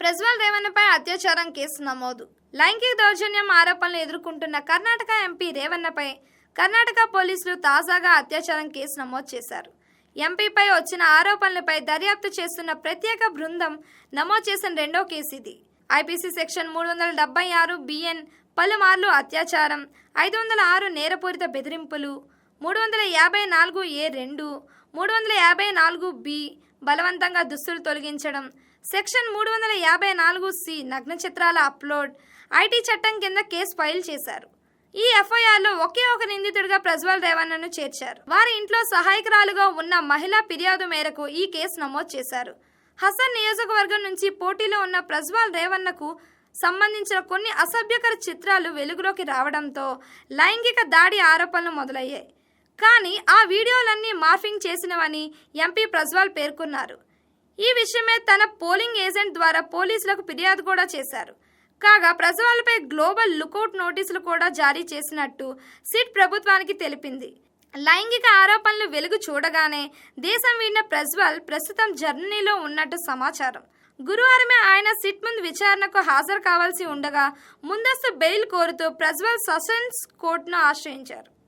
ప్రజ్వల్ రేవన్నపై అత్యాచారం కేసు నమోదు. లైంగిక దౌర్జన్యం ఆరోపణలు ఎదుర్కొంటున్న కర్ణాటక ఎంపీ రేవన్నపై కర్ణాటక పోలీసులు తాజాగా అత్యాచారం కేసు నమోదు చేశారు. ఎంపీపై వచ్చిన ఆరోపణలపై దర్యాప్తు చేస్తున్న ప్రత్యేక బృందం నమోదు చేసిన రెండో కేసు ఇది. ఐపీసీ సెక్షన్ 376 బిఎన్ పలుమార్లు అత్యాచారం, 506 నేరపూరిత బెదిరింపులు, 354A2, 354B బలవంతంగా దుస్తులు తొలగించడం, సెక్షన్ 354C నగ్న చిత్రాల అప్లోడ్, ఐటీ చట్టం కింద కేసు ఫైల్ చేశారు. ఈ ఎఫ్ఐఆర్లో ఒకే ఒక నిందితుడిగా ప్రజ్వల్ రేవన్నను చేర్చారు. వారి ఇంట్లో సహాయకురాలుగా ఉన్న మహిళా ఫిర్యాదు మేరకు ఈ కేసు నమోదు చేశారు. హసన్ నియోజకవర్గం నుంచి పోటీలో ఉన్న ప్రజ్వల్ రేవన్నకు సంబంధించిన కొన్ని అసభ్యకర చిత్రాలు వెలుగులోకి రావడంతో లైంగిక దాడి ఆరోపణలు మొదలయ్యాయి. కానీ ఆ వీడియోలన్నీ మార్ఫింగ్ చేసినవని ఎంపీ ప్రజ్వల్ పేర్కొన్నారు. ఈ విషయమే తన పోలింగ్ ఏజెంట్ ద్వారా పోలీసులకు ఫిర్యాదు కూడా చేశారు. కాగా ప్రజ్వల్పై గ్లోబల్ లుకౌట్ నోటీసులు కూడా జారీ చేసినట్టు సిట్ ప్రభుత్వానికి తెలిపింది. లైంగిక ఆరోపణలు వెలుగు చూడగానే దేశం వీడిన ప్రజ్వల్ ప్రస్తుతం జర్మనీలో ఉన్నట్టు సమాచారం. గురువారమే ఆయన సిట్ ముందు విచారణకు హాజరు కావాల్సి ఉండగా ముందస్తు బెయిల్ కోరుతూ ప్రజ్వల్ సెషన్స్ కోర్టును ఆశ్రయించారు.